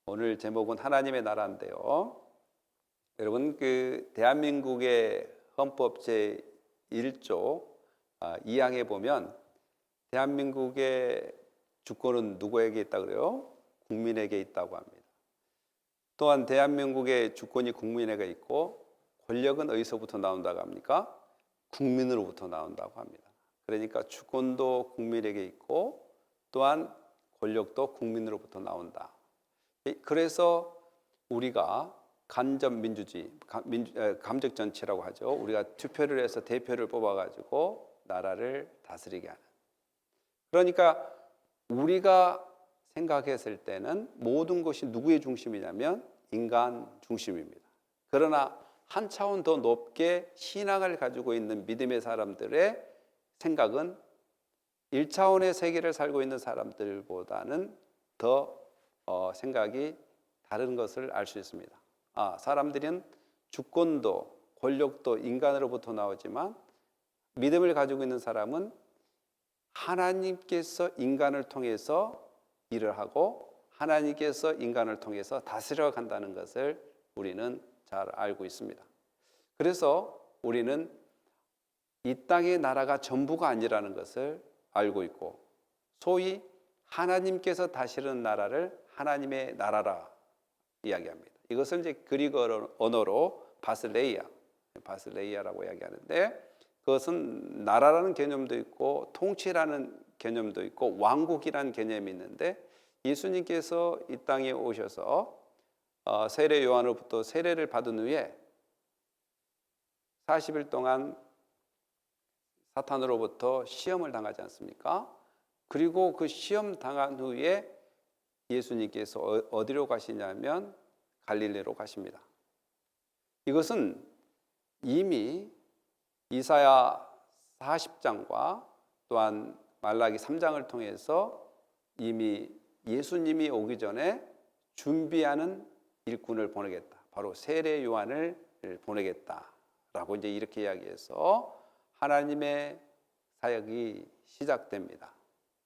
오늘 제목은 하나님의 나라인데요. 여러분, 대한민국의 헌법 제 1조 2항에 보면 대한민국의 주권은 누구에게 있다 그래요? 국민에게 있다고 합니다. 또한 대한민국의 주권이 국민에게 있고 권력은 어디서부터 나온다고 합니까? 국민으로부터 나온다고 합니다. 그러니까 주권도 국민에게 있고 또한 권력도 국민으로부터 나온다. 그래서 우리가 간접 민주주의, 감적 정치라고 하죠. 우리가 투표를 해서 대표를 뽑아가지고 나라를 다스리게 하는. 그러니까 우리가 생각했을 때는 모든 것이 누구의 중심이냐면 인간 중심입니다. 그러나 한 차원 더 높게 신앙을 가지고 있는 믿음의 사람들의 생각은 1차원의 세계를 살고 있는 사람들보다는 더 생각이 다른 것을 알 수 있습니다. 사람들은 주권도 권력도 인간으로부터 나오지만 믿음을 가지고 있는 사람은 하나님께서 인간을 통해서 일을 하고 하나님께서 인간을 통해서 다스려 간다는 것을 우리는 잘 알고 있습니다. 그래서 우리는 이 땅의 나라가 전부가 아니라는 것을 알고 있고 소위 하나님께서 다스리는 나라를 하나님의 나라라 이야기합니다. 이것을 이제 그리고 언어로 바슬레이아라고 이야기하는데 그것은 나라라는 개념도 있고 통치라는 개념도 있고 왕국이라는 개념이 있는데 예수님께서 이 땅에 오셔서 세례 요한으로부터 세례를 받은 후에 40일 동안 사탄으로부터 시험을 당하지 않습니까? 그리고 그 시험 당한 후에 예수님께서 어디로 가시냐면 갈릴리로 가십니다. 이것은 이미 이사야 40장과 또한 말라기 3장을 통해서 이미 예수님이 오기 전에 준비하는 일꾼을 보내겠다. 바로 세례 요한을 보내겠다라고 이제 이렇게 이야기해서 하나님의 사역이 시작됩니다.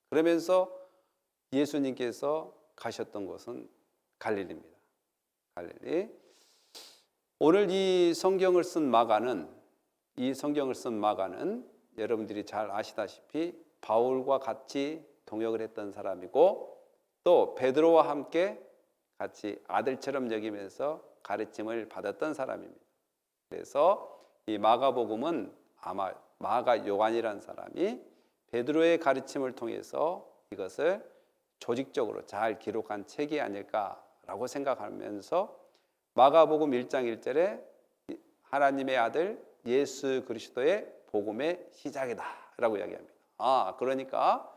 그러면서 예수님께서 가셨던 곳은 갈릴리입니다. 갈릴리. 오늘 이 성경을 쓴 마가는 여러분들이 잘 아시다시피 바울과 같이 동역을 했던 사람이고 또 베드로와 함께 같이 아들처럼 여기면서 가르침을 받았던 사람입니다. 그래서 이 마가복음은 아마 마가 요한이라는 사람이 베드로의 가르침을 통해서 이것을 조직적으로 잘 기록한 책이 아닐까라고 생각하면서 마가복음 1장 1절에 하나님의 아들 예수 그리스도의 복음의 시작이다라고 이야기합니다. 그러니까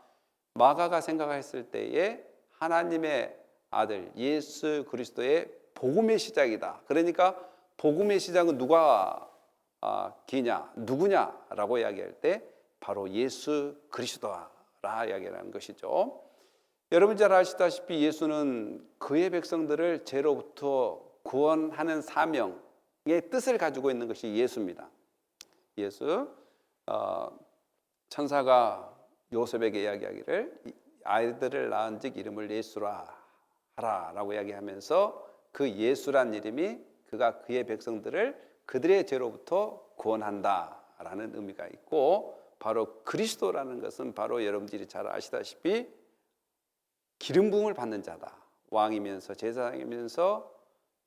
마가가 생각했을 때에 하나님의 아들 예수 그리스도의 복음의 시작이다. 그러니까 복음의 시작은 누가 누구냐라고 이야기할 때 바로 예수 그리스도라 이야기하는 것이죠. 여러분 잘 아시다시피 예수는 그의 백성들을 죄로부터 구원하는 사명의 뜻을 가지고 있는 것이 예수입니다. 예수 천사가 요셉에게 이야기하기를 아이들을 낳은즉 이름을 예수라 하라라고 이야기하면서 그 예수란 이름이 그가 그의 백성들을 그들의 죄로부터 구원한다라는 의미가 있고 바로 그리스도라는 것은 바로 여러분들이 잘 아시다시피 기름 부음을 받는 자다. 왕이면서 제사장이면서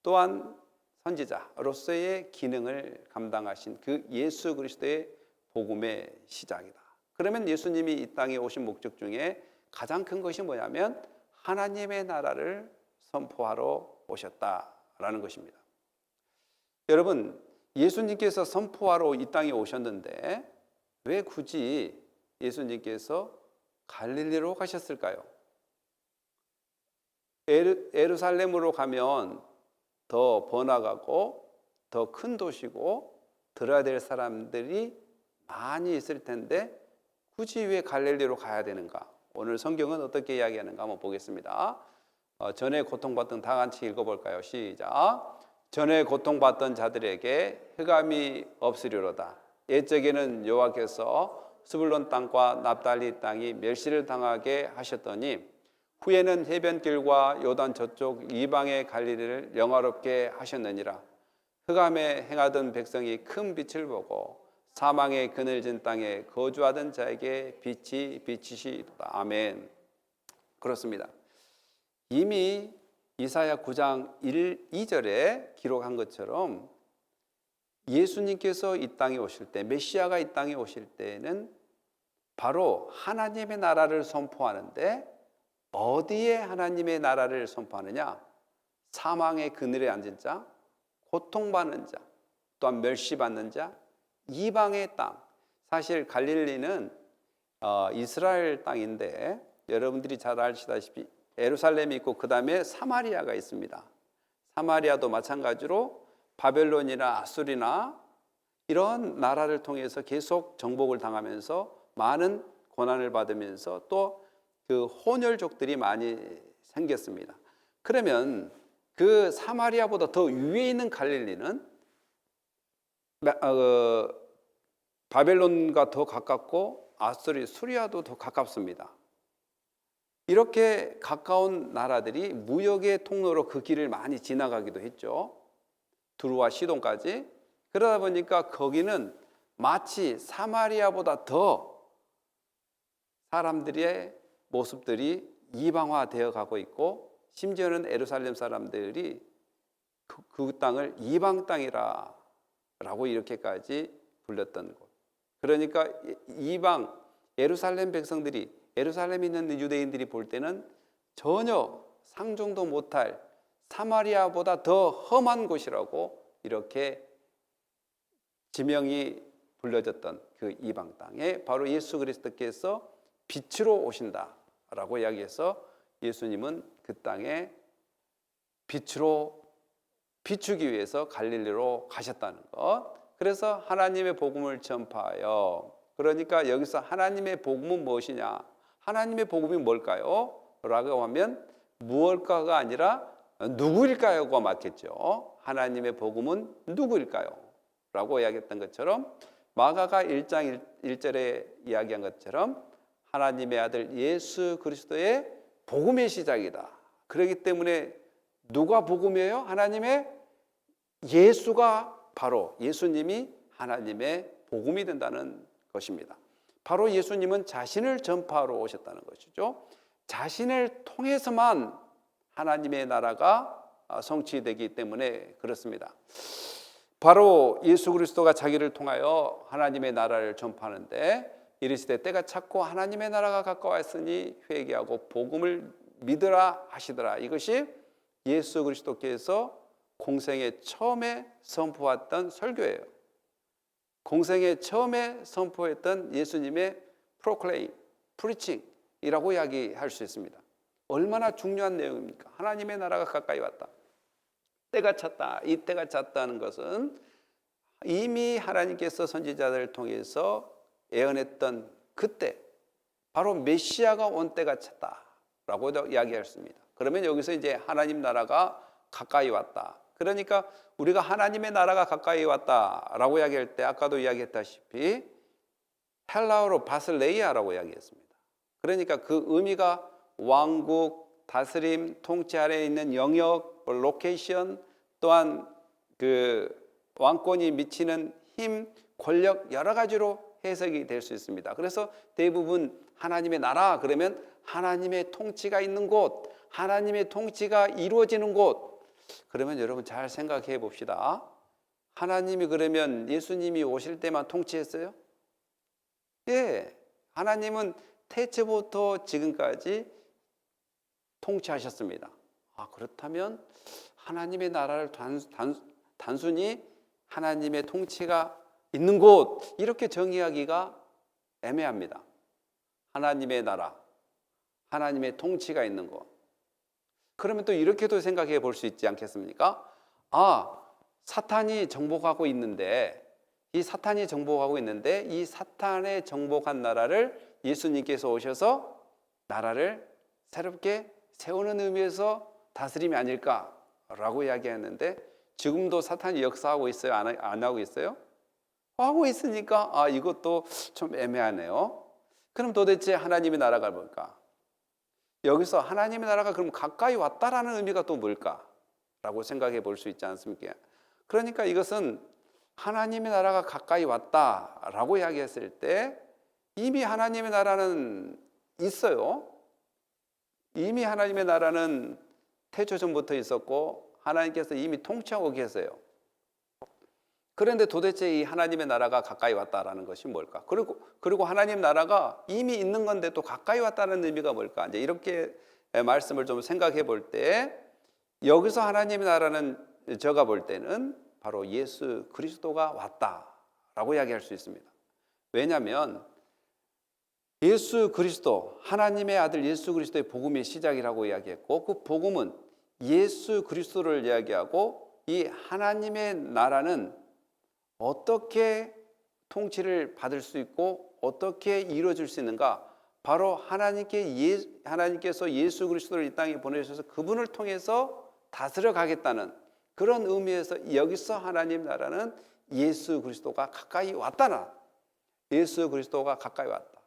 또한 선지자로서의 기능을 감당하신 그 예수 그리스도의 복음의 시작이다. 그러면 예수님이 이 땅에 오신 목적 중에 가장 큰 것이 뭐냐면 하나님의 나라를 선포하러 오셨다라는 것입니다. 여러분, 예수님께서 선포하러 이 땅에 오셨는데 왜 굳이 예수님께서 갈릴리로 가셨을까요? 예루살렘으로 가면 더 번화가고 더 큰 도시고 들어야 될 사람들이 많이 있을 텐데 굳이 왜 갈릴리로 가야 되는가? 오늘 성경은 어떻게 이야기하는가 한번 보겠습니다. 전에 고통받던 다 같이 읽어볼까요? 시작. 전에 고통받던 자들에게 흑암이 없으리로다. 옛적에는 여호와께서 스불론 땅과 납달리 땅이 멸시를 당하게 하셨더니 후에는 해변길과 요단 저쪽 이방의 갈릴리를 영화롭게 하셨느니라. 흑암에 행하던 백성이 큰 빛을 보고 사망의 그늘진 땅에 거주하던 자에게 빛이 비치시도다. 아멘. 그렇습니다. 이미 이사야 9장 1, 2절에 기록한 것처럼 예수님께서 이 땅에 오실 때, 메시아가 이 땅에 오실 때에는 바로 하나님의 나라를 선포하는데, 어디에 하나님의 나라를 선포하느냐? 사망의 그늘에 앉은 자, 고통받는 자, 또한 멸시받는 자, 이방의 땅. 사실 갈릴리는 이스라엘 땅인데, 여러분들이 잘 아시다시피 예루살렘이 있고 그 다음에 사마리아가 있습니다. 사마리아도 마찬가지로 바벨론이나 아수리나 이런 나라를 통해서 계속 정복을 당하면서 많은 고난을 받으면서 또 그 혼혈족들이 많이 생겼습니다. 그러면 그 사마리아보다 더 위에 있는 갈릴리는 바벨론과 더 가깝고 아수리, 수리아도 더 가깝습니다. 이렇게 가까운 나라들이 무역의 통로로 그 길을 많이 지나가기도 했죠. 두루와 시돈까지. 그러다 보니까 거기는 마치 사마리아보다 더 사람들의 모습들이 이방화되어 가고 있고, 심지어는 예루살렘 사람들이 그 땅을 이방 땅이라고 이렇게까지 불렸던 곳. 그러니까 이방 예루살렘 백성들이, 예루살렘에 있는 유대인들이 볼 때는 전혀 상종도 못할 사마리아보다 더 험한 곳이라고 이렇게 지명이 불려졌던 그 이방 땅에 바로 예수 그리스도께서 빛으로 오신다라고 이야기해서 예수님은 그 땅에 빛으로 비추기 위해서 갈릴리로 가셨다는 것. 그래서 하나님의 복음을 전파하여, 그러니까 여기서 하나님의 복음은 무엇이냐? 하나님의 복음이 뭘까요? 라고 하면 무엇일까가 아니라 누구일까요가 맞겠죠. 하나님의 복음은 누구일까요? 라고 이야기했던 것처럼 마가가 1장 1절에 이야기한 것처럼 하나님의 아들 예수 그리스도의 복음의 시작이다. 그렇기 때문에 누가 복음이에요? 하나님의 예수가, 바로 예수님이 하나님의 복음이 된다는 것입니다. 바로 예수님은 자신을 전파하러 오셨다는 것이죠. 자신을 통해서만 하나님의 나라가 성취되기 때문에 그렇습니다. 바로 예수 그리스도가 자기를 통하여 하나님의 나라를 전파하는데, 이르시되 때가 찼고 하나님의 나라가 가까웠으니 회개하고 복음을 믿으라 하시더라. 이것이 예수 그리스도께서 공생에 처음에 선포했던 설교예요. 공생에 처음에 선포했던 예수님의 프로클레임, 프리칭이라고 이야기할 수 있습니다. 얼마나 중요한 내용입니까? 하나님의 나라가 가까이 왔다. 때가 찼다. 이 때가 찼다는 것은 이미 하나님께서 선지자들을 통해서 예언했던 그때, 바로 메시아가 온 때가 찼다라고 이야기할 수 있습니다. 그러면 여기서 이제 하나님 나라가 가까이 왔다. 그러니까 우리가 하나님의 나라가 가까이 왔다라고 이야기할 때 아까도 이야기했다시피 헬라어로 바슬레이아라고 이야기했습니다. 그러니까 그 의미가 왕국, 다스림, 통치 아래에 있는 영역, 로케이션, 또한 그 왕권이 미치는 힘, 권력, 여러 가지로 해석이 될 수 있습니다. 그래서 대부분 하나님의 나라 그러면 하나님의 통치가 있는 곳, 하나님의 통치가 이루어지는 곳. 그러면 여러분 잘 생각해 봅시다. 하나님이 그러면 예수님이 오실 때만 통치했어요? 예, 하나님은 태초부터 지금까지 통치하셨습니다. 그렇다면 하나님의 나라를 단순히 하나님의 통치가 있는 곳, 이렇게 정의하기가 애매합니다. 하나님의 나라, 하나님의 통치가 있는 곳. 그러면 또 이렇게도 생각해 볼 수 있지 않겠습니까? 사탄이 정복하고 있는데, 이 사탄이 정복하고 있는데 이 사탄의 정복한 나라를 예수님께서 오셔서 나라를 새롭게 세우는 의미에서 다스림이 아닐까라고 이야기했는데, 지금도 사탄이 역사하고 있어요? 안 하고 있어요? 하고 있으니까 이것도 좀 애매하네요. 그럼 도대체 하나님의 나라가 뭘까? 여기서 하나님의 나라가 그럼 가까이 왔다라는 의미가 또 뭘까라고 생각해 볼 수 있지 않습니까? 그러니까 이것은 하나님의 나라가 가까이 왔다라고 이야기했을 때 이미 하나님의 나라는 있어요. 이미 하나님의 나라는 태초전부터 있었고 하나님께서 이미 통치하고 계세요. 그런데 도대체 이 하나님의 나라가 가까이 왔다라는 것이 뭘까? 그리고 하나님 나라가 이미 있는 건데 또 가까이 왔다는 의미가 뭘까? 이제 이렇게 말씀을 좀 생각해 볼 때 여기서 하나님의 나라는 제가 볼 때는 바로 예수 그리스도가 왔다라고 이야기할 수 있습니다. 왜냐하면 예수 그리스도, 하나님의 아들 예수 그리스도의 복음의 시작이라고 이야기했고 그 복음은 예수 그리스도를 이야기하고 이 하나님의 나라는 어떻게 통치를 받을 수 있고 어떻게 이루어질 수 있는가? 바로 하나님께서 예수 그리스도를 이 땅에 보내셔서 그분을 통해서 다스려 가겠다는 그런 의미에서 여기서 하나님 나라는 예수 그리스도가 가까이 왔다나 예수 그리스도가 가까이 왔다.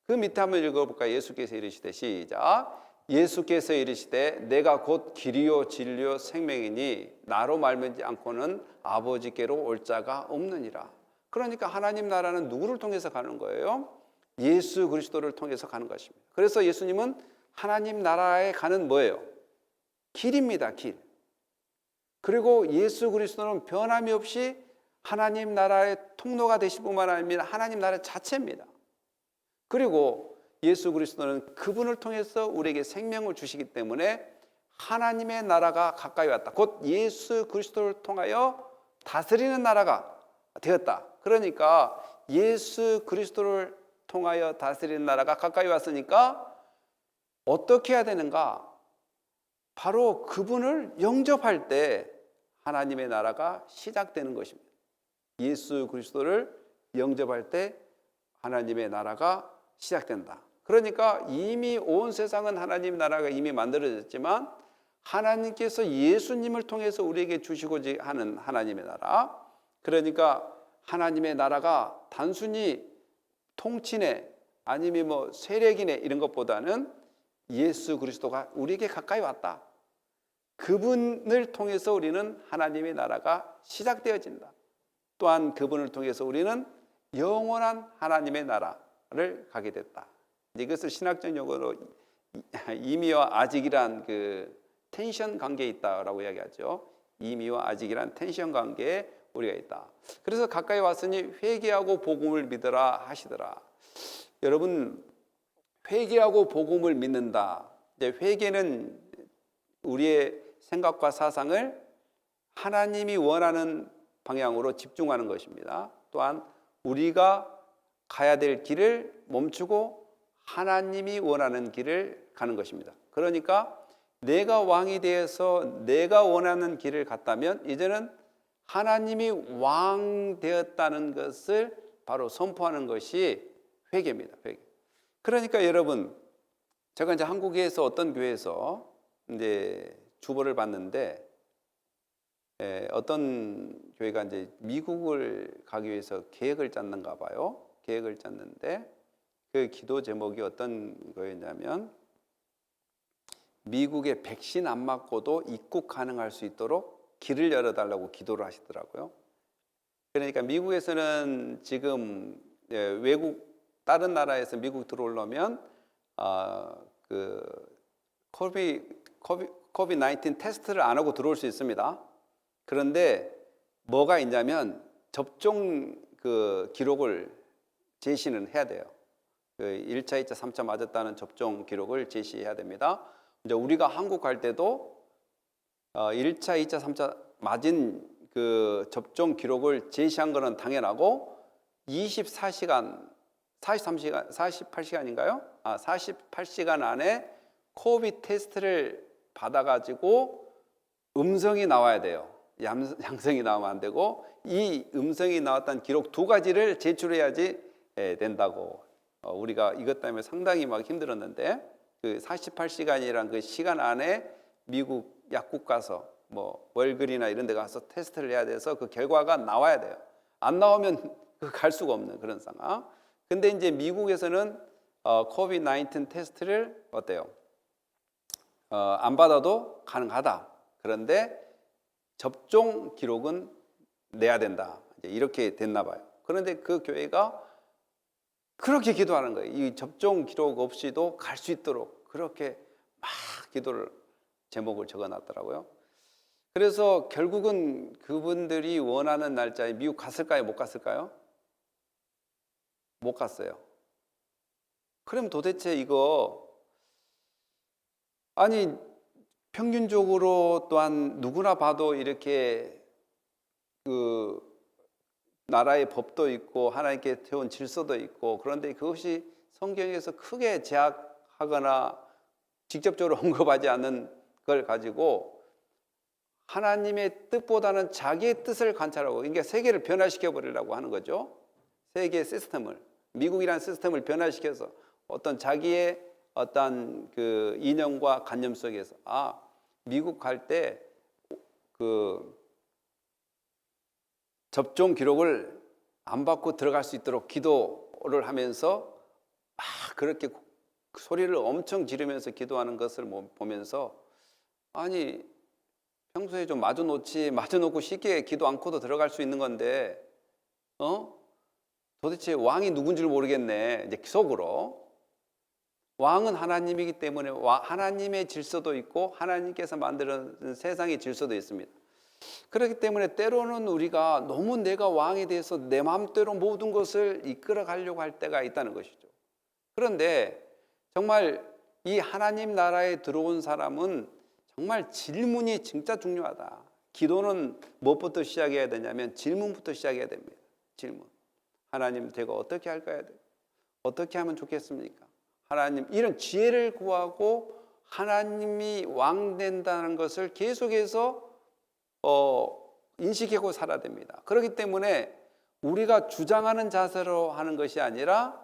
그 밑에 한번 읽어볼까요? 예수께서 이르시되 시작. 예수께서 이르시되 내가 곧 길이요 진리요 생명이니 나로 말미암지 않고는 아버지께로 올 자가 없느니라. 그러니까 하나님 나라는 누구를 통해서 가는 거예요? 예수 그리스도를 통해서 가는 것입니다. 그래서 예수님은 하나님 나라에 가는 뭐예요? 길입니다. 길. 그리고 예수 그리스도는 변함이 없이 하나님 나라의 통로가 되실 뿐만 아니라 하나님 나라 자체입니다. 그리고 예수 그리스도는 그분을 통해서 우리에게 생명을 주시기 때문에 하나님의 나라가 가까이 왔다. 곧 예수 그리스도를 통하여 다스리는 나라가 되었다. 그러니까 예수 그리스도를 통하여 다스리는 나라가 가까이 왔으니까 어떻게 해야 되는가? 바로 그분을 영접할 때 하나님의 나라가 시작되는 것입니다. 예수 그리스도를 영접할 때 하나님의 나라가 시작된다. 그러니까 이미 온 세상은 하나님 나라가 이미 만들어졌지만 하나님께서 예수님을 통해서 우리에게 주시고자 하는 하나님의 나라, 그러니까 하나님의 나라가 단순히 통치네 아니면 뭐 세력이네 이런 것보다는 예수 그리스도가 우리에게 가까이 왔다. 그분을 통해서 우리는 하나님의 나라가 시작되어진다. 또한 그분을 통해서 우리는 영원한 하나님의 나라를 가게 됐다. 이것을 신학적 용어로 이미와 아직이란 그 텐션 관계에 있다라고 이야기하죠. 이미와 아직이란 텐션 관계에 우리가 있다. 그래서 가까이 왔으니 회개하고 복음을 믿으라 하시더라. 여러분, 회개하고 복음을 믿는다. 이제 회개는 우리의 생각과 사상을 하나님이 원하는 방향으로 집중하는 것입니다. 또한 우리가 가야 될 길을 멈추고 하나님이 원하는 길을 가는 것입니다. 그러니까 내가 왕이 되어서 내가 원하는 길을 갔다면 이제는 하나님이 왕 되었다는 것을 바로 선포하는 것이 회개입니다. 회개. 그러니까 여러분, 제가 이제 한국에서 어떤 교회에서 이제 주보를 봤는데 어떤 교회가 이제 미국을 가기 위해서 계획을 짰는가 봐요. 계획을 짰는데 그 기도 제목이 어떤 거였냐면 미국에 백신 안 맞고도 입국 가능할 수 있도록 길을 열어달라고 기도를 하시더라고요. 그러니까 미국에서는 지금 외국 다른 나라에서 미국 들어오려면 그 코비드-19 테스트를 안 하고 들어올 수 있습니다. 그런데 뭐가 있냐면 접종 그 기록을 제시는 해야 돼요. 그 1차, 2차, 3차 맞았다는 접종 기록을 제시해야 됩니다. 이제 우리가 한국 갈 때도 1차, 2차, 3차 맞은 그 접종 기록을 제시한 거는 당연하고 24시간, 43시간, 48시간인가요? 48시간 안에 코비드 테스트를 받아가지고 음성이 나와야 돼요. 양성이 나오면 안 되고 이 음성이 나왔다는 기록 두 가지를 제출해야지 된다고. 우리가 이것 때문에 상당히 막 힘들었는데 그 48시간이란 그 시간 안에 미국 약국 가서 뭐 월글이나 이런 데 가서 테스트를 해야 돼서 그 결과가 나와야 돼요. 안 나오면 갈 수가 없는 그런 상황. 근데 이제 미국에서는 코비드-19 테스트를 어때요? 안 받아도 가능하다. 그런데 접종 기록은 내야 된다. 이제 이렇게 됐나 봐요. 그런데 그 교회가 그렇게 기도하는 거예요. 이 접종 기록 없이도 갈 수 있도록 그렇게 막 기도를 제목을 적어놨더라고요. 그래서 결국은 그분들이 원하는 날짜에 미국 갔을까요? 못 갔을까요? 못 갔어요. 그럼 도대체 이거 아니 평균적으로 또한 누구나 봐도 이렇게 그 나라의 법도 있고 하나님께 태운 질서도 있고 그런데 그것이 성경에서 크게 제약하거나 직접적으로 언급하지 않는 걸 가지고 하나님의 뜻보다는 자기의 뜻을 관찰하고 그러니까 세계를 변화시켜 버리려고 하는 거죠. 세계 시스템을 미국이라는 시스템을 변화시켜서 어떤 자기의 어떤 그 이념과 관념 속에서 미국 갈 때 그 접종 기록을 안 받고 들어갈 수 있도록 기도를 하면서 막 그렇게 소리를 엄청 지르면서 기도하는 것을 보면서 아니 평소에 좀 마주놓고 쉽게 기도 않고도 들어갈 수 있는 건데 도대체 왕이 누군지 모르겠네. 이제 속으로 왕은 하나님이기 때문에 하나님의 질서도 있고 하나님께서 만드는 세상의 질서도 있습니다. 그렇기 때문에 때로는 우리가 너무 내가 왕에 대해서 내 마음대로 모든 것을 이끌어 가려고 할 때가 있다는 것이죠. 그런데 정말 이 하나님 나라에 들어온 사람은 정말 질문이 진짜 중요하다. 기도는 무엇부터 시작해야 되냐면 질문부터 시작해야 됩니다. 질문. 하나님 제가 어떻게 할까요? 어떻게 하면 좋겠습니까? 하나님 이런 지혜를 구하고 하나님이 왕 된다는 것을 계속해서 인식하고 살아야 됩니다. 그렇기 때문에 우리가 주장하는 자세로 하는 것이 아니라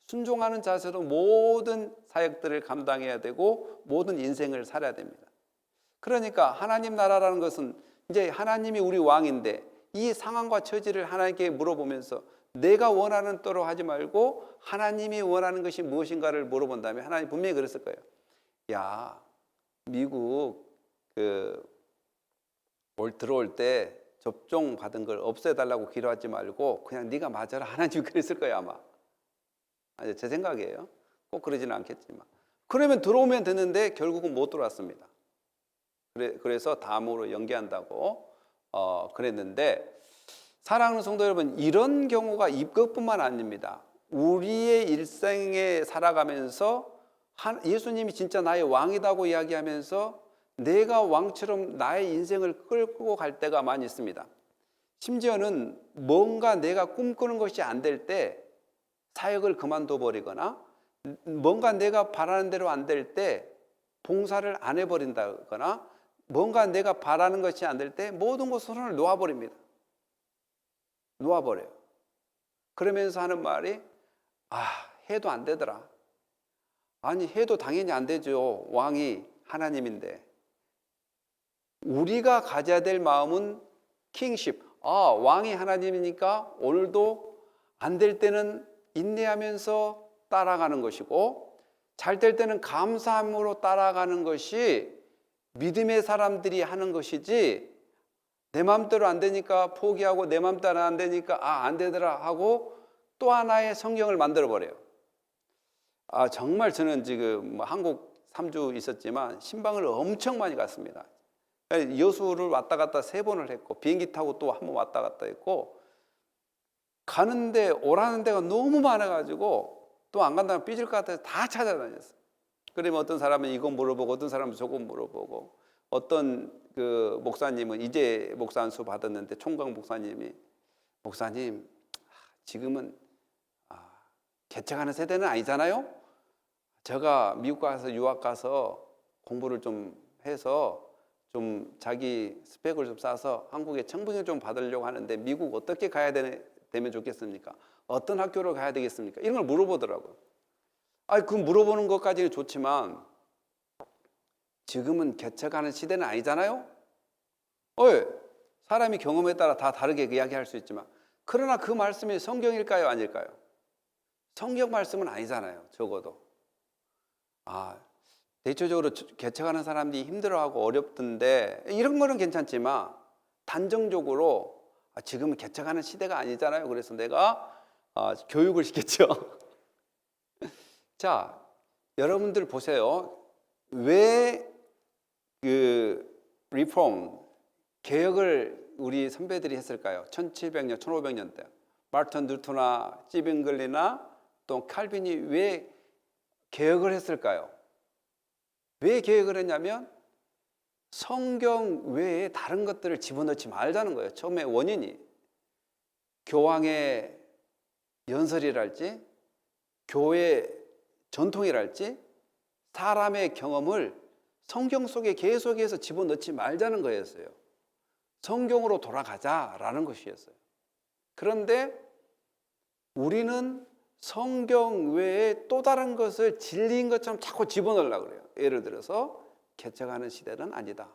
순종하는 자세로 모든 사역들을 감당해야 되고 모든 인생을 살아야 됩니다. 그러니까 하나님 나라라는 것은 이제 하나님이 우리 왕인데 이 상황과 처지를 하나님께 물어보면서 내가 원하는 대로 하지 말고 하나님이 원하는 것이 무엇인가를 물어본다면 하나님 분명히 그랬을 거예요. 야, 미국 들어올 때 접종 받은 걸 없애달라고 기도하지 말고 그냥 네가 맞아라. 하나님이 그랬을 거예요 아마. 제 생각이에요. 꼭 그러지는 않겠지만. 그러면 들어오면 되는데 결국은 못 들어왔습니다. 그래서 다음으로 연기한다고 그랬는데 사랑하는 성도 여러분, 이런 경우가 이것뿐만 아닙니다. 우리의 일생에 살아가면서 예수님이 진짜 나의 왕이라고 이야기하면서 내가 왕처럼 나의 인생을 끌고 갈 때가 많이 있습니다. 심지어는 뭔가 내가 꿈꾸는 것이 안 될 때 사역을 그만둬 버리거나 뭔가 내가 바라는 대로 안 될 때 봉사를 안 해버린다거나 뭔가 내가 바라는 것이 안 될 때 모든 것 손을 놓아버립니다. 놓아버려요. 그러면서 하는 말이 해도 안 되더라. 아니 해도 당연히 안 되죠. 왕이 하나님인데. 우리가 가져야 될 마음은 킹십. 왕이 하나님이니까 오늘도 안 될 때는 인내하면서 따라가는 것이고 잘 될 때는 감사함으로 따라가는 것이 믿음의 사람들이 하는 것이지 내 마음대로 안 되니까 포기하고 내 마음대로 안 되니까 안 되더라 하고 또 하나의 성경을 만들어 버려요. 정말 저는 지금 한국 3주 있었지만 신방을 엄청 많이 갔습니다. 여수를 왔다 갔다 3번을 했고 비행기 타고 또 한 번 왔다 갔다 했고 가는데 오라는 데가 너무 많아가지고 또 안 간다면 삐질 것 같아서 다 찾아다녔어요. 그러면 어떤 사람은 이거 물어보고 어떤 사람은 저거 물어보고 어떤 그 목사님은 이제 목사 안수 받았는데 총각 목사님이 목사님 지금은 개척하는 세대는 아니잖아요. 제가 미국 가서 유학 가서 공부를 좀 해서 좀 자기 스펙을 좀 쌓아서 한국에 청분을 좀 받으려고 하는데 미국 어떻게 가야 되면 좋겠습니까? 어떤 학교를 가야 되겠습니까? 이런 걸 물어보더라고요. 그 물어보는 것까지는 좋지만 지금은 개척하는 시대는 아니잖아요. 사람이 경험에 따라 다 다르게 이야기할 수 있지만 그러나 그 말씀이 성경일까요? 아닐까요? 성경 말씀은 아니잖아요. 적어도 대체적으로 개척하는 사람들이 힘들어하고 어렵던데 이런 거는 괜찮지만 단정적으로 지금은 개척하는 시대가 아니잖아요. 그래서 내가 교육을 시켰죠. 자, 여러분들 보세요. 왜 그 리폼 개혁을 우리 선배들이 했을까요? 1700년, 1500년대 마르틴 루터나 찌빙글리나 또 칼빈이 왜 개혁을 했을까요? 왜 개혁을 했냐면 성경 외에 다른 것들을 집어넣지 말자는 거예요. 처음에 원인이 교황의 연설이랄지 교회 전통이랄지 사람의 경험을 성경 속에 계속해서 집어넣지 말자는 거였어요. 성경으로 돌아가자라는 것이었어요. 그런데 우리는 성경 외에 또 다른 것을 진리인 것처럼 자꾸 집어넣으려고 그래요. 예를 들어서 개척하는 시대는 아니다.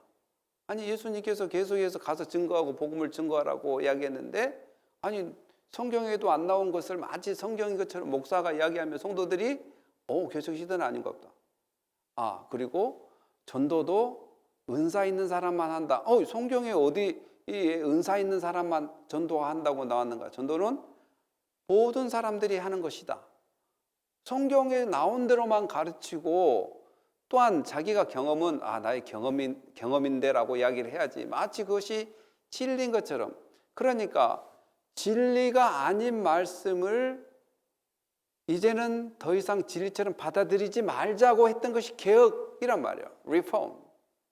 아니 예수님께서 계속해서 가서 증거하고 복음을 증거하라고 이야기했는데 아니 성경에도 안 나온 것을 마치 성경인 것처럼 목사가 이야기하면 성도들이 개척 시대는 아닌 것 같다. 그리고 전도도 은사 있는 사람만 한다. 성경에 어디 이 은사 있는 사람만 전도한다고 나왔는가? 전도는 모든 사람들이 하는 것이다. 성경에 나온 대로만 가르치고 또한 자기가 경험은 나의 경험인데라고 이야기를 해야지 마치 그것이 진리인 것처럼. 그러니까 진리가 아닌 말씀을 이제는 더 이상 진리처럼 받아들이지 말자고 했던 것이 개혁이란 말이에요. 리폼.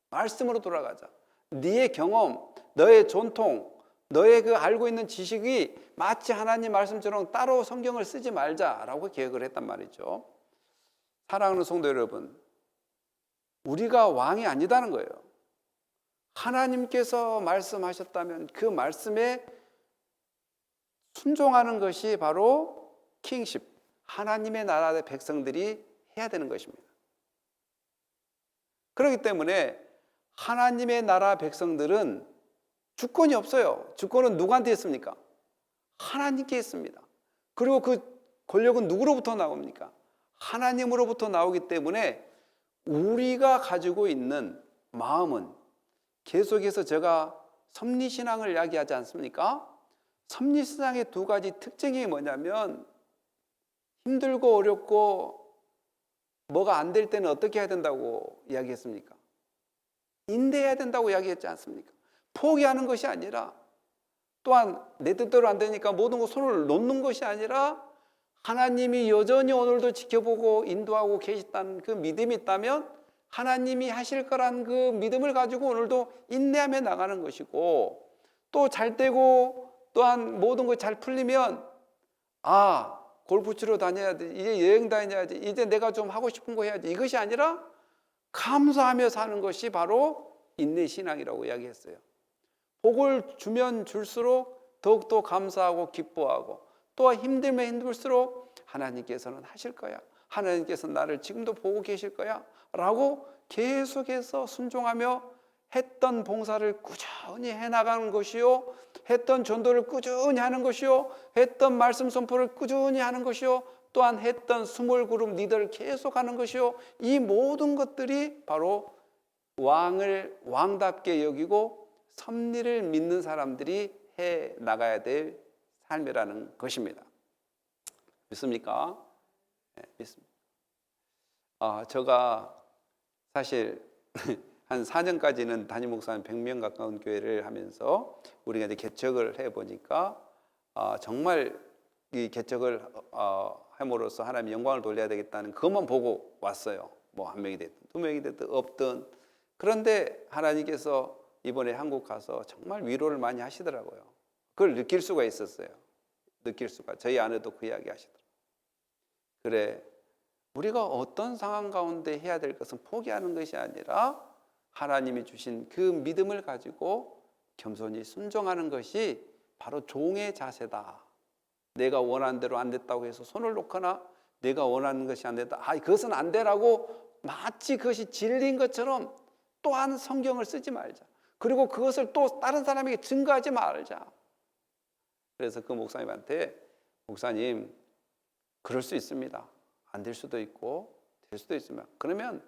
말씀으로 돌아가자. 네의 경험, 너의 전통, 너의 그 알고 있는 지식이 마치 하나님 말씀처럼 따로 성경을 쓰지 말자라고 개혁을 했단 말이죠. 사랑하는 성도 여러분, 우리가 왕이 아니다는 거예요. 하나님께서 말씀하셨다면 그 말씀에 순종하는 것이 바로 킹십, 하나님의 나라의 백성들이 해야 되는 것입니다. 그렇기 때문에 하나님의 나라 백성들은 주권이 없어요. 주권은 누구한테 있습니까? 하나님께 있습니다. 그리고 그 권력은 누구로부터 나옵니까? 하나님으로부터 나오기 때문에 우리가 가지고 있는 마음은 계속해서 제가 섭리신앙을 이야기하지 않습니까? 섭리신앙의 두 가지 특징이 뭐냐면 힘들고 어렵고 뭐가 안 될 때는 어떻게 해야 된다고 이야기했습니까? 인내해야 된다고 이야기했지 않습니까? 포기하는 것이 아니라 또한 내 뜻대로 안 되니까 모든 거 손을 놓는 것이 아니라 하나님이 여전히 오늘도 지켜보고 인도하고 계시다는 그 믿음이 있다면 하나님이 하실 거란 그 믿음을 가지고 오늘도 인내하며 나가는 것이고 또 잘 되고 또한 모든 것 잘 풀리면 골프 치러 다녀야 돼. 이제 여행 다녀야지. 이제 내가 좀 하고 싶은 거 해야지. 이것이 아니라 감사하며 사는 것이 바로 인내신앙이라고 이야기했어요. 복을 주면 줄수록 더욱더 감사하고 기뻐하고 또 힘들면 힘들수록 하나님께서는 하실 거야. 하나님께서 나를 지금도 보고 계실 거야. 라고 계속해서 순종하며 했던 봉사를 꾸준히 해나가는 것이요. 했던 전도를 꾸준히 하는 것이요. 했던 말씀 선포를 꾸준히 하는 것이요. 또한 했던 스몰 그룹 리더를 계속하는 것이요. 이 모든 것들이 바로 왕을 왕답게 여기고 섭리를 믿는 사람들이 해 나가야 될 삶이라는 것입니다. 믿습니까? 네, 믿습니다. 제가 사실 한 4년까지는 담임 목사님 100명 가까운 교회를 하면서 우리가 이제 개척을 해 보니까 정말 이 개척을 함으로써 하나님 영광을 돌려야 되겠다는 그것만 보고 왔어요. 뭐 한 명이 됐든 두 명이 됐든 없든. 그런데 하나님께서 이번에 한국 가서 정말 위로를 많이 하시더라고요. 그걸 느낄 수가 있었어요. 느낄 수가. 저희 아내도 그 이야기 하시더라고요. 그래, 우리가 어떤 상황 가운데 해야 될 것은 포기하는 것이 아니라 하나님이 주신 그 믿음을 가지고 겸손히 순종하는 것이 바로 종의 자세다. 내가 원하는 대로 안 됐다고 해서 손을 놓거나 내가 원하는 것이 안 됐다. 그것은 안 되라고 마치 그것이 진리인 것처럼 또한 성경을 쓰지 말자. 그리고 그것을 또 다른 사람에게 증거하지 말자. 그래서 그 목사님한테 목사님 그럴 수 있습니다. 안 될 수도 있고 될 수도 있으면 그러면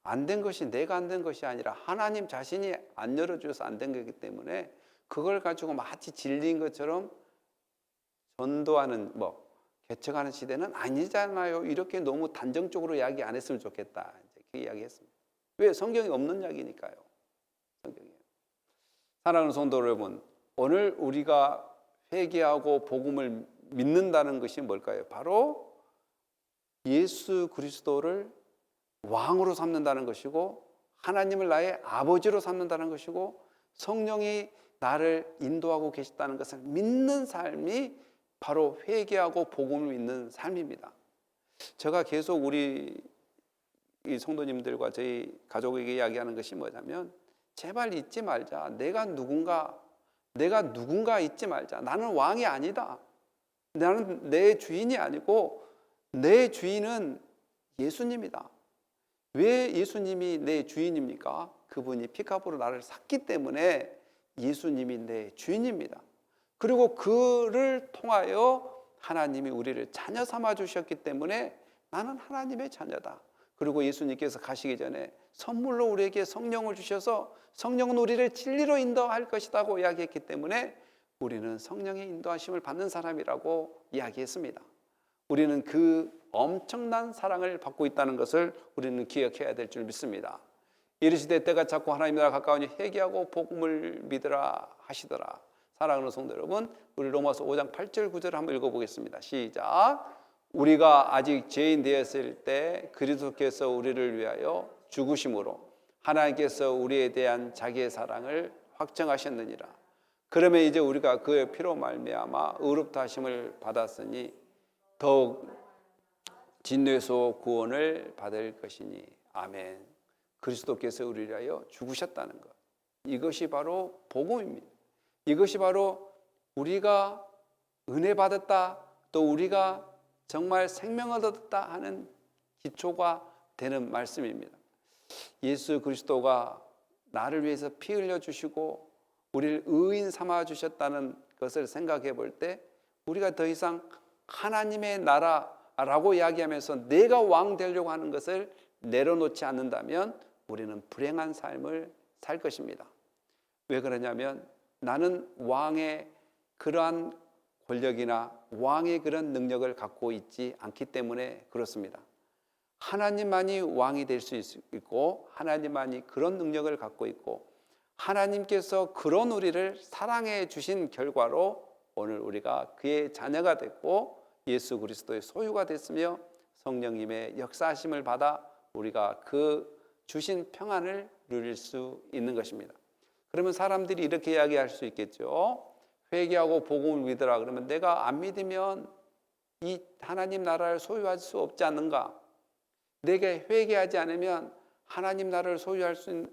안 된 것이 내가 안 된 것이 아니라 하나님 자신이 안 열어주셔서 안 된 거기 때문에 그걸 가지고 마치 진리인 것처럼 전도하는 개척하는 시대는 아니잖아요. 이렇게 너무 단정적으로 이야기 안 했으면 좋겠다. 이제 그 이야기했습니다. 왜? 성경이 없는 이야기니까요. 성경이. 사랑하는 성도 여러분, 오늘 우리가 회개하고 복음을 믿는다는 것이 뭘까요? 바로 예수 그리스도를 왕으로 삼는다는 것이고 하나님을 나의 아버지로 삼는다는 것이고 성령이 나를 인도하고 계시다는 것을 믿는 삶이 바로 회개하고 복음을 믿는 삶입니다. 제가 계속 우리 이 성도님들과 저희 가족에게 이야기하는 것이 뭐냐면 제발 잊지 말자. 내가 누군가 잊지 말자. 나는 왕이 아니다. 나는 내 주인이 아니고 내 주인은 예수님이다. 왜 예수님이 내 주인입니까? 그분이 피값으로 나를 샀기 때문에 예수님이 내 주인입니다. 그리고 그를 통하여 하나님이 우리를 자녀 삼아 주셨기 때문에 나는 하나님의 자녀다. 그리고 예수님께서 가시기 전에 선물로 우리에게 성령을 주셔서 성령은 우리를 진리로 인도할 것이라고 이야기했기 때문에 우리는 성령의 인도하심을 받는 사람이라고 이야기했습니다. 우리는 그 엄청난 사랑을 받고 있다는 것을 우리는 기억해야 될 줄 믿습니다. 이르시되 때가 찼고 하나님 나라 가까우니 회개하고 복음을 믿으라 하시더라. 사랑하는 성도 여러분, 우리 로마서 5장 8절 9절 한번 읽어보겠습니다. 시작. 우리가 아직 죄인 되었을 때 그리스도께서 우리를 위하여 죽으심으로 하나님께서 우리에 대한 자기의 사랑을 확정하셨느니라. 그러면 이제 우리가 그의 피로 말미암아 의롭다 하심을 받았으니 더욱 진노에서 구원을 받을 것이니. 아멘. 그리스도께서 우리를 위하여 죽으셨다는 것, 이것이 바로 복음입니다. 이것이 바로 우리가 은혜 받았다, 또 우리가 정말 생명을 얻었다 하는 기초가 되는 말씀입니다. 예수 그리스도가 나를 위해서 피 흘려 주시고 우리를 의인 삼아 주셨다는 것을 생각해 볼 때 우리가 더 이상 하나님의 나라라고 이야기하면서 내가 왕 되려고 하는 것을 내려놓지 않는다면 우리는 불행한 삶을 살 것입니다. 왜 그러냐면 나는 왕의 그러한 권력이나 왕의 그런 능력을 갖고 있지 않기 때문에 그렇습니다. 하나님만이 왕이 될 수 있고 하나님만이 그런 능력을 갖고 있고 하나님께서 그런 우리를 사랑해 주신 결과로 오늘 우리가 그의 자녀가 됐고 예수 그리스도의 소유가 됐으며 성령님의 역사하심을 받아 우리가 그 주신 평안을 누릴 수 있는 것입니다. 그러면 사람들이 이렇게 이야기할 수 있겠죠. 회개하고 복음을 믿으라. 그러면 내가 안 믿으면 이 하나님 나라를 소유할 수 없지 않는가? 내게 회개하지 않으면 하나님 나라를 소유할 수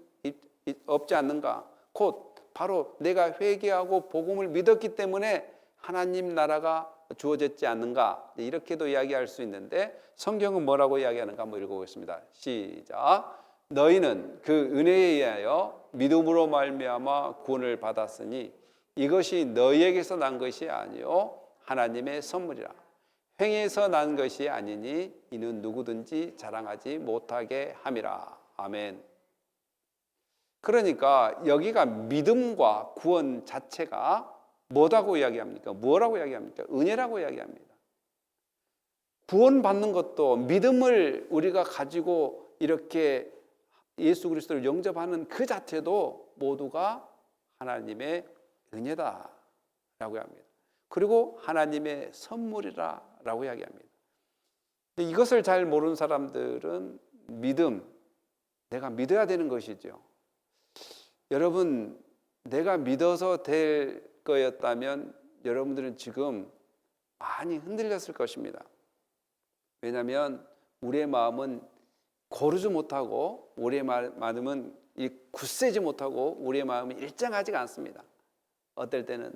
없지 않는가? 곧 바로 내가 회개하고 복음을 믿었기 때문에 하나님 나라가 주어졌지 않는가? 이렇게도 이야기할 수 있는데 성경은 뭐라고 이야기하는가 한번 읽어보겠습니다. 시작. 너희는 그 은혜에 의하여 믿음으로 말미암아 구원을 받았으니 이것이 너희에게서 난 것이 아니요 하나님의 선물이라. 행위에서 난 것이 아니니 이는 누구든지 자랑하지 못하게 함이라. 아멘. 그러니까 여기가 믿음과 구원 자체가 뭐라고 이야기합니까? 뭐라고 이야기합니까? 은혜라고 이야기합니다. 구원받는 것도 믿음을 우리가 가지고 이렇게 예수 그리스도를 영접하는 그 자체도 모두가 하나님의 은혜다라고 합니다. 그리고 하나님의 선물이라고 이야기합니다. 이것을 잘 모르는 사람들은 믿음, 내가 믿어야 되는 것이죠. 여러분, 내가 믿어서 될 거였다면 여러분들은 지금 많이 흔들렸을 것입니다. 왜냐하면 우리의 마음은 고르지 못하고 우리의 마음은 굳세지 못하고 우리의 마음이 일정하지가 않습니다. 어떨 때는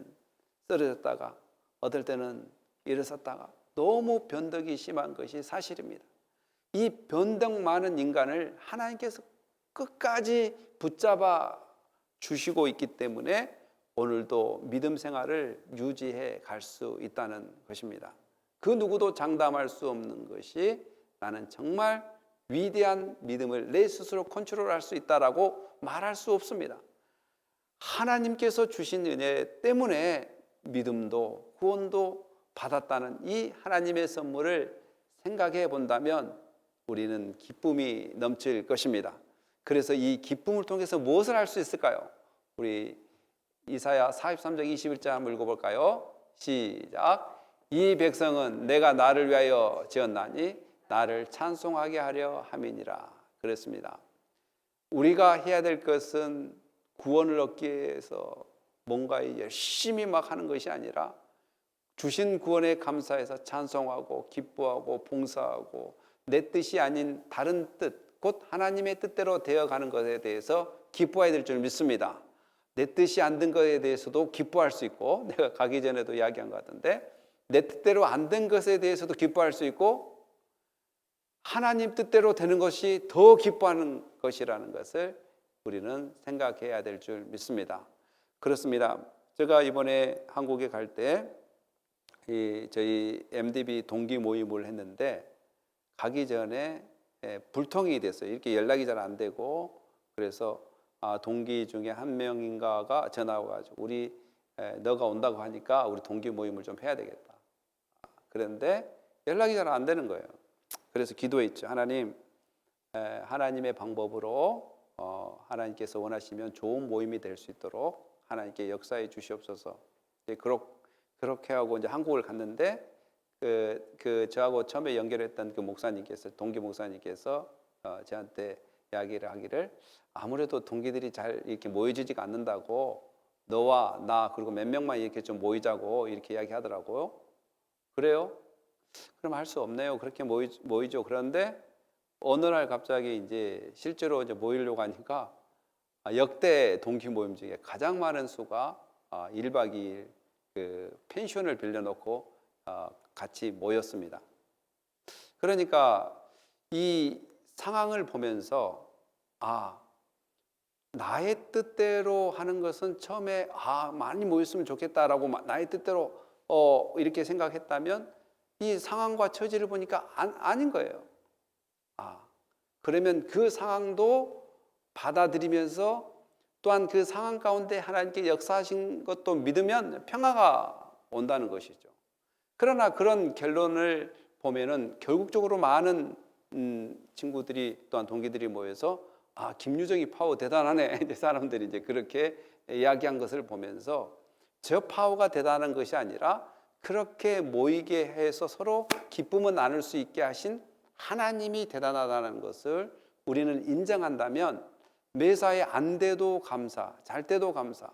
쓰러졌다가 어떨 때는 일어섰다가 너무 변덕이 심한 것이 사실입니다. 이 변덕 많은 인간을 하나님께서 끝까지 붙잡아 주시고 있기 때문에 오늘도 믿음 생활을 유지해 갈 수 있다는 것입니다. 그 누구도 장담할 수 없는 것이 나는 정말 위대한 믿음을 내 스스로 컨트롤할 수 있다라고 말할 수 없습니다. 하나님께서 주신 은혜 때문에 믿음도 구원도 받았다는 이 하나님의 선물을 생각해 본다면 우리는 기쁨이 넘칠 것입니다. 그래서 이 기쁨을 통해서 무엇을 할 수 있을까요? 우리 이사야 43장 21절 한번 읽어볼까요? 시작. 이 백성은 내가 나를 위하여 지었나니 나를 찬송하게 하려 함이니라. 그랬습니다. 우리가 해야 될 것은 구원을 얻기 위해서 뭔가 열심히 막 하는 것이 아니라 주신 구원에 감사해서 찬송하고 기뻐하고 봉사하고 내 뜻이 아닌 다른 뜻, 곧 하나님의 뜻대로 되어가는 것에 대해서 기뻐해야 될 줄 믿습니다. 내 뜻이 안 된 것에 대해서도 기뻐할 수 있고, 내가 가기 전에도 이야기한 것 같은데 내 뜻대로 안 된 것에 대해서도 기뻐할 수 있고, 하나님 뜻대로 되는 것이 더 기뻐하는 것이라는 것을 우리는 생각해야 될 줄 믿습니다. 그렇습니다. 제가 이번에 한국에 갈 때 저희 MDB 동기 모임을 했는데 가기 전에 불통이 됐어요. 이렇게 연락이 잘 안 되고, 그래서 동기 중에 한 명인가가 전화 와가지고 우리 너가 온다고 하니까 우리 동기 모임을 좀 해야 되겠다. 그런데 연락이 잘 안 되는 거예요. 그래서 기도했죠. 하나님, 하나님의 방법으로 하나님께서 원하시면 좋은 모임이 될 수 있도록 하나님께 역사해 주시옵소서. 그렇게 하고 이제 한국을 갔는데 저하고 처음에 연결했던 그 목사님께서, 동기 목사님께서 저한테 이야기를 하기를, 아무래도 동기들이 잘 이렇게 모여지지가 않는다고, 너와 나 그리고 몇 명만 이렇게 좀 모이자고 이렇게 이야기하더라고요. 그래요? 그럼 할 수 없네요. 그렇게 모이죠. 그런데 어느 날 갑자기 이제 실제로 이제 모이려고 하니까 역대 동기 모임 중에 가장 많은 수가 1박 2일 그 펜션을 빌려놓고 같이 모였습니다. 그러니까 이 상황을 보면서 나의 뜻대로 하는 것은 처음에 많이 모였으면 좋겠다라고 나의 뜻대로 이렇게 생각했다면 이 상황과 처지를 보니까 아닌 거예요. 그러면 그 상황도 받아들이면서 또한 그 상황 가운데 하나님께 역사하신 것도 믿으면 평화가 온다는 것이죠. 그러나 그런 결론을 보면은 결국적으로 많은 친구들이, 또한 동기들이 모여서 김유정이 파워 대단하네. 이제 사람들이 이제 그렇게 이야기한 것을 보면서 저 파워가 대단한 것이 아니라 그렇게 모이게 해서 서로 기쁨을 나눌 수 있게 하신 하나님이 대단하다는 것을 우리는 인정한다면 매사에 안 돼도 감사, 잘 때도 감사,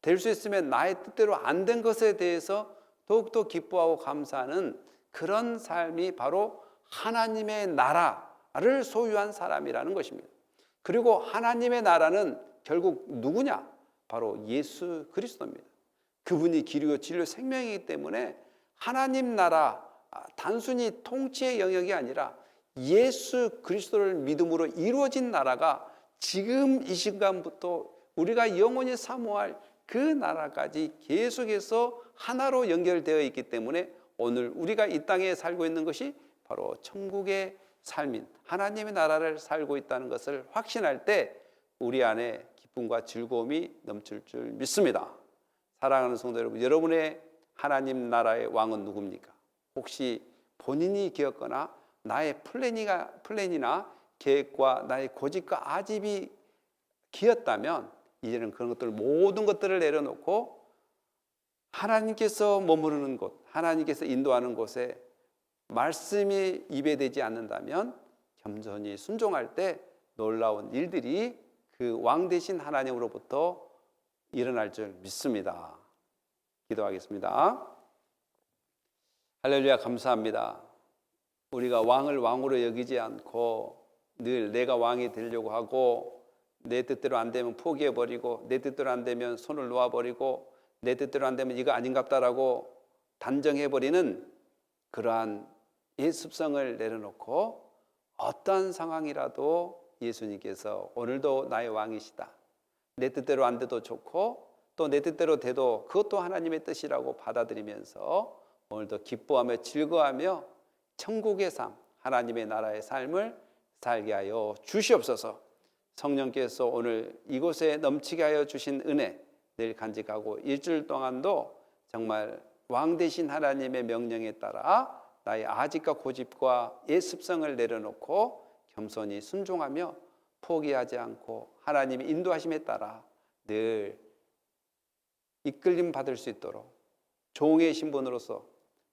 될 수 있으면 나의 뜻대로 안 된 것에 대해서 더욱더 기뻐하고 감사하는 그런 삶이 바로 하나님의 나라를 소유한 사람이라는 것입니다. 그리고 하나님의 나라는 결국 누구냐? 바로 예수 그리스도입니다. 그분이 길이요 진리요 생명이기 때문에 하나님 나라, 단순히 통치의 영역이 아니라 예수 그리스도를 믿음으로 이루어진 나라가 지금 이 시간부터 우리가 영원히 사모할 그 나라까지 계속해서 하나로 연결되어 있기 때문에 오늘 우리가 이 땅에 살고 있는 것이 바로 천국의 삶인 하나님의 나라를 살고 있다는 것을 확신할 때 우리 안에 기쁨과 즐거움이 넘칠 줄 믿습니다. 사랑하는 성도 여러분, 여러분의 하나님 나라의 왕은 누굽니까? 혹시 본인이 기었거나 나의 플랜이나 계획과 나의 고집과 아집이 기었다면 이제는 그런 것들, 모든 것들을 내려놓고 하나님께서 머무르는 곳, 하나님께서 인도하는 곳에 말씀이 입에 대지 않는다면 겸손히 순종할 때 놀라운 일들이 그 왕 되신 하나님으로부터 일어날 줄 믿습니다. 기도하겠습니다. 할렐루야, 감사합니다. 우리가 왕을 왕으로 여기지 않고 늘 내가 왕이 되려고 하고 내 뜻대로 안 되면 포기해버리고 내 뜻대로 안 되면 손을 놓아버리고 내 뜻대로 안 되면 이거 아닌갑다라고 단정해버리는 그러한 이 습성을 내려놓고 어떠한 상황이라도 예수님께서 오늘도 나의 왕이시다. 내 뜻대로 안 돼도 좋고 또 내 뜻대로 돼도 그것도 하나님의 뜻이라고 받아들이면서 오늘도 기뻐하며 즐거워하며 천국의 삶, 하나님의 나라의 삶을 살게 하여 주시옵소서. 성령께서 오늘 이곳에 넘치게 하여 주신 은혜 늘 간직하고 일주일 동안도 정말 왕 되신 하나님의 명령에 따라 나의 아집과 고집과 옛 습성을 내려놓고 겸손히 순종하며 포기하지 않고 하나님의 인도하심에 따라 늘 이끌림 받을 수 있도록 종의 신분으로서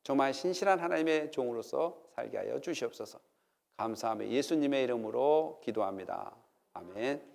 정말 신실한 하나님의 종으로서 살게 하여 주시옵소서. 감사하며 예수님의 이름으로 기도합니다. 아멘.